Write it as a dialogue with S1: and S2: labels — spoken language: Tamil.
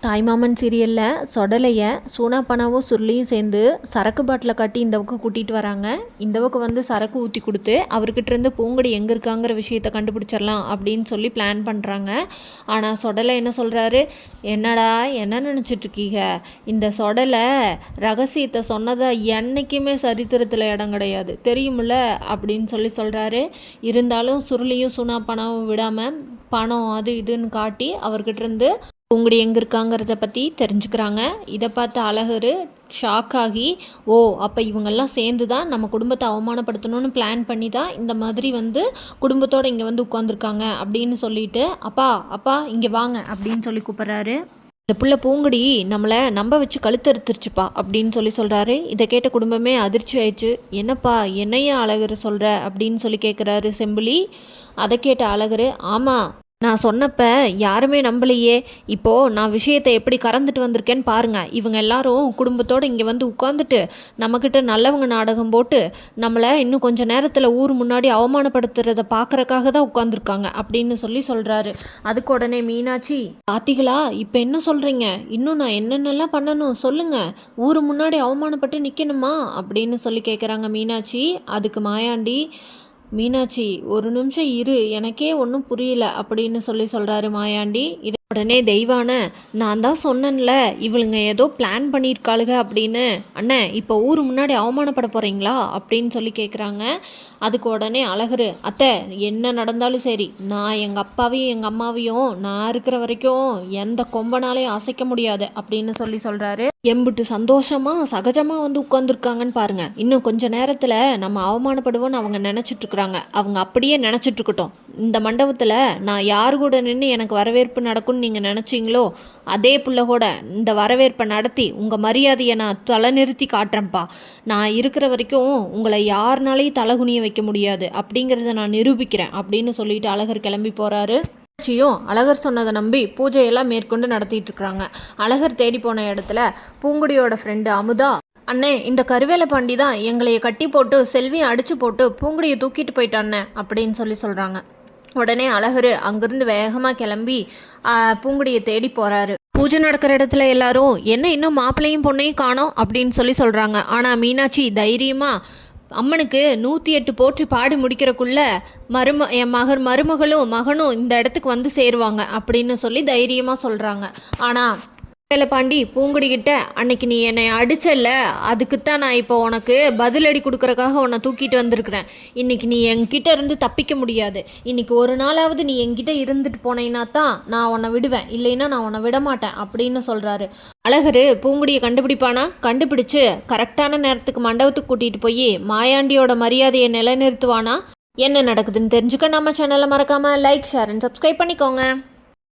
S1: தாய்மாமன் சீரியலில் சொடலையை சூனாப்பனாவும் சுருளியும் சேர்ந்து சரக்கு பாட்டில் கட்டி இந்த பக்கம் கூட்டிகிட்டு வராங்க. இந்த பக்கம் வந்து சரக்கு ஊற்றி கொடுத்து அவர்கிட்ட இருந்து பூங்கொடி எங்கே இருக்காங்கிற விஷயத்தை கண்டுபிடிச்சிடலாம் அப்படின்னு சொல்லி பிளான் பண்ணுறாங்க. ஆனால் சொடலை என்ன சொல்கிறாரு, என்னடா என்ன நினச்சிட்ருக்கீங்க, இந்த சொடலை ரகசியத்தை சொன்னதை என்றைக்குமே சரித்திரத்தில் இடம் கிடையாது தெரியுமில்ல அப்படின்னு சொல்கிறாரு. இருந்தாலும் சுருளியும் சூனாப்பனாவும் விடாமல் பணம் அது இதுன்னு காட்டி அவர்கிட்ட இருந்து பூங்குடி எங்கே இருக்காங்கிறத பற்றி தெரிஞ்சுக்கிறாங்க. இதை பார்த்து அழகர் ஷாக் ஆகி, ஓ அப்போ இவங்கெல்லாம் சேர்ந்து தான் நம்ம குடும்பத்தை அவமானப்படுத்தணும்னு பிளான் பண்ணி தான் இந்த மாதிரி வந்து குடும்பத்தோடு இங்கே வந்து உட்காந்துருக்காங்க அப்படின்னு சொல்லிட்டு, அப்பா அப்பா இங்கே வாங்க அப்படின்னு சொல்லி கூப்பிட்றாரு. இந்த புள்ள பூங்குடி நம்மளை நம்ப வச்சு கழுத்தறுத்துருச்சுப்பா அப்படின்னு சொல்கிறாரு. இதை கேட்ட குடும்பமே அதிர்ச்சி ஆயிடுச்சு. என்னப்பா என்னையா அழகர் சொல்கிற அப்படின்னு சொல்லி கேட்குறாரு செம்பிலி. அதை கேட்ட அழகர், ஆமாம் நான் சொன்னப்ப யாருமே நம்பலையே, இப்போது நான் விஷயத்தை எப்படி கறந்துட்டு வந்திருக்கேன்னு பாருங்கள். இவங்க எல்லாரும் குடும்பத்தோடு இங்கே வந்து உட்காந்துட்டு நம்மக்கிட்ட நல்லவங்க நாடகம் போட்டு நம்மளை இன்னும் கொஞ்சம் நேரத்தில் ஊர் முன்னாடி அவமானப்படுத்துறதை பார்க்குறக்காக தான் உட்காந்துருக்காங்க அப்படின்னு சொல்கிறாரு. அதுக்கு உடனே மீனாட்சி, பாத்திகளா இப்போ என்ன சொல்கிறீங்க, இன்னும் நான் என்னென்னலாம் பண்ணணும் சொல்லுங்கள், ஊர் முன்னாடி அவமானப்பட்டு நிற்கணுமா அப்படின்னு கேட்குறாங்க மீனாட்சி. அதுக்கு மாயாண்டி, மீனாட்சி ஒரு நிமிஷம் இரு, எனக்கே ஒன்றும் புரியல அப்படின்னு சொல்கிறாரு மாயாண்டி. இது உடனே தெய்வான, நான் தான் சொன்னேன்ல இவளுங்க ஏதோ பிளான் பண்ணியிருக்காளுங்க அப்படின்னு. அண்ணே இப்போ ஊர் முன்னாடி அவமானப்பட போகிறீங்களா அப்படின்னு கேட்குறாங்க. அதுக்கு உடனே அழகர், அத்தை என்ன நடந்தாலும் சரி, நான் எங்கள் அப்பாவையும் எங்கள் அம்மாவையும் நான் இருக்கிற வரைக்கும் எந்த கொம்பனாலையும் அசைக்க முடியாது அப்படின்னு சொல்கிறாரு. எம்பிட்டு சந்தோஷமாக சகஜமாக வந்து உட்காந்துருக்காங்கன்னு பாருங்கள். இன்னும் கொஞ்சம் நேரத்தில் நம்ம அவமானப்படுவோன்னு அவங்க நினச்சிட்ருக்குறாங்க. அவங்க அப்படியே நினச்சிட்ருக்கட்டும். இந்த மண்டபத்தில் நான் யார் கூட நின்று எனக்கு வரவேற்பு நடக்கும்னு நீங்கள் நினச்சிங்களோ அதே புள்ள கூட இந்த வரவேற்பை நடத்தி உங்கள் மரியாதையை நான் தலை நிறுத்தி காட்டுறேன்ப்பா. நான் இருக்கிற வரைக்கும் உங்களை யாருனாலையும் தலகுனிய வைக்க முடியாது அப்படிங்கிறத நான் நிரூபிக்கிறேன் அப்படின்னு சொல்லிட்டு அழகர் கிளம்பி போகிறாரு. அழகர் சொன்னதை நம்பி பூஜையெல்லாம் மேற்கொண்டு நடத்திட்டு இருக்கிறாங்க. அழகர் தேடி போன இடத்துல பூங்குடியோட ஃப்ரெண்டு அமுதா, அண்ணே இந்த கருவேல பாண்டி தான் எங்களைய கட்டி போட்டு செல்வியை அடித்து போட்டு பூங்குடியை தூக்கிட்டு போயிட்டாண்ணே அப்படின்னு சொல்கிறாங்க. உடனே அழகர் அங்கேருந்து வேகமாக கிளம்பி பூங்குடியை தேடி போகிறாரு. பூஜை நடக்கிற இடத்துல எல்லாரும் என்ன இன்னும் மாப்பிள்ளையும் பொண்ணையும் காணோம் அப்படின்னு சொல்கிறாங்க. ஆனால் மீனாட்சி தைரியமாக அம்மனுக்கு 108 போற்றி பாடி முடிக்கிறக்குள்ள என் மருமகளும் மகனும் இந்த இடத்துக்கு வந்து சேருவாங்க அப்படின்னு தைரியமாக சொல்கிறாங்க. ஆனால் பாண்டி பூங்குடிக்கிட்ட, அன்னைக்கு நீ என்னை அடிச்சல்ல, அதுக்குத்தான் நான் இப்போ உனக்கு பதிலடி கொடுக்குறக்காக உன்னை தூக்கிட்டு வந்திருக்கிறேன். இன்றைக்கி நீ என்கிட்ட இருந்து தப்பிக்க முடியாது. இன்றைக்கி ஒரு நாளாவது நீ என்கிட்ட இருந்துட்டு போனேன்னா தான் நான் உன்னை விடுவேன், இல்லைன்னா நான் உன்னை விட மாட்டேன் அப்படின்னு சொல்கிறாரு. அழகர் பூங்குடியை கண்டுபிடிப்பானா, கண்டுபிடிச்சு கரெக்டான நேரத்துக்கு மண்டபத்துக்கு கூட்டிகிட்டு போய் மாயாண்டியோட மரியாதையை நிலைநிறுத்துவானா? என்ன நடக்குதுன்னு தெரிஞ்சுக்க நம்ம சேனலை மறக்காமல் லைக், ஷேர் அண்ட் சப்ஸ்கிரைப் பண்ணிக்கோங்க.